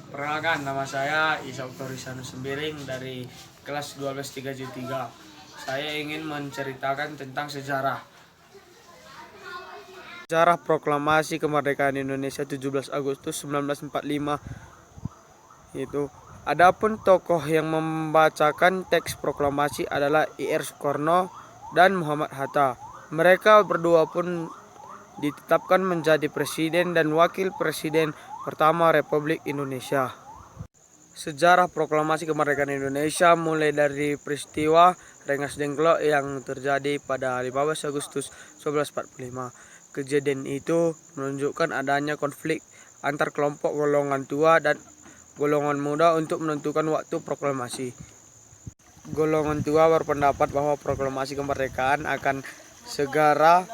Perkenalkan, nama saya Isa Uktorisanu Sembiring dari kelas 12 3J3. Saya ingin menceritakan tentang sejarah. Sejarah Proklamasi Kemerdekaan Indonesia 17 Agustus 1945 itu. Adapun tokoh yang membacakan teks proklamasi adalah I.R. Soekarno dan Muhammad Hatta. Mereka berdua pun ditetapkan menjadi presiden dan wakil presiden pertama Republik Indonesia. Sejarah proklamasi kemerdekaan Indonesia mulai dari peristiwa Rengas Dengklok yang terjadi pada 15 Agustus 1945. Kejadian itu menunjukkan adanya konflik antar kelompok golongan tua dan golongan muda untuk menentukan waktu proklamasi. Golongan tua berpendapat bahwa proklamasi kemerdekaan akan segera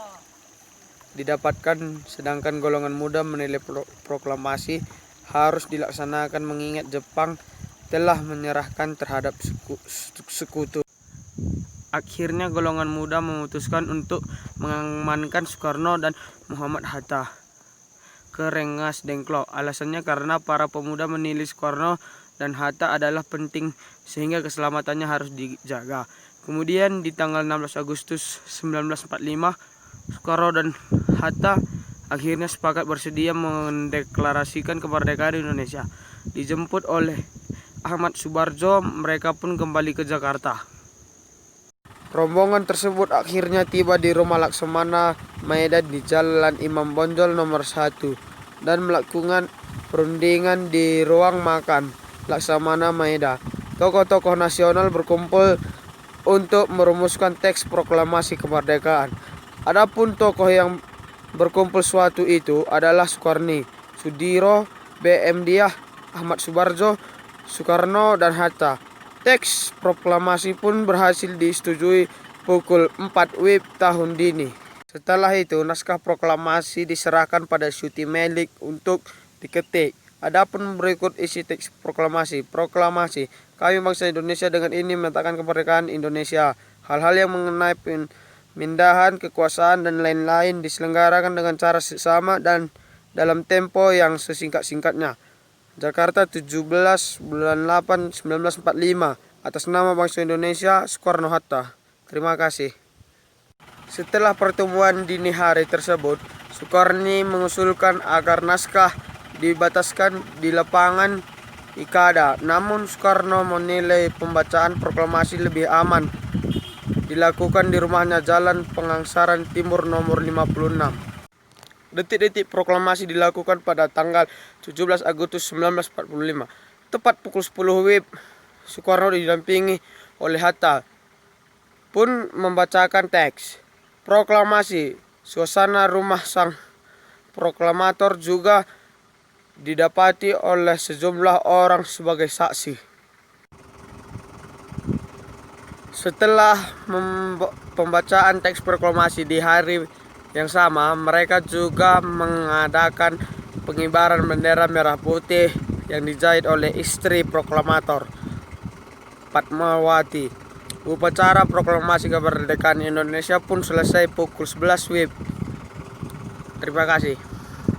didapatkan, sedangkan golongan muda menilai proklamasi harus dilaksanakan mengingat Jepang telah menyerahkan terhadap sekutu. Akhirnya golongan muda memutuskan untuk mengamankan Soekarno dan Muhammad Hatta ke Rengas Dengklok. Alasannya karena para pemuda menilai Soekarno dan Hatta adalah penting sehingga keselamatannya harus dijaga. Kemudian di tanggal 16 Agustus 1945, Soekarno dan Hatta akhirnya sepakat bersedia mendeklarasikan kemerdekaan Indonesia. Dijemput oleh Ahmad Subarjo, mereka pun kembali ke Jakarta. Rombongan tersebut akhirnya tiba di rumah Laksamana Maeda di Jalan Imam Bonjol nomor 1 dan melakukan perundingan di ruang makan Laksamana Maeda. Tokoh-tokoh nasional berkumpul untuk merumuskan teks proklamasi kemerdekaan. Adapun tokoh yang berkumpul suatu itu adalah Soekarni, Sudiro, B.M. Diah, Ahmad Subarjo, Soekarno, dan Hatta. Teks proklamasi pun berhasil disetujui pukul 4 WIB tahun dini. Setelah itu, naskah proklamasi diserahkan pada Syuti Melik untuk diketik. Adapun berikut isi teks proklamasi. Proklamasi, kami bangsa Indonesia dengan ini menyatakan kemerdekaan Indonesia. Hal-hal yang mengenai pemindahan kekuasaan dan lain-lain diselenggarakan dengan cara seksama dan dalam tempo yang sesingkat-singkatnya. Jakarta 17 bulan 8 1945. Atas nama bangsa Indonesia, Soekarno-Hatta. Terima kasih. Setelah pertemuan dini hari tersebut, Soekarno mengusulkan agar naskah dibataskan di lapangan Ikada. Namun Soekarno menilai pembacaan proklamasi lebih aman dilakukan di rumahnya Jalan Pengangsaran Timur nomor 56. Detik-detik proklamasi dilakukan pada tanggal 17 Agustus 1945. Tepat pukul 10 WIB, Soekarno didampingi oleh Hatta pun membacakan teks proklamasi. Suasana rumah sang proklamator juga didapati oleh sejumlah orang sebagai saksi. Setelah pembacaan teks proklamasi di hari yang sama, mereka juga mengadakan pengibaran bendera merah putih yang dijahit oleh istri proklamator, Fatmawati. Upacara proklamasi kemerdekaan Indonesia pun selesai pukul 11 WIB. Terima kasih.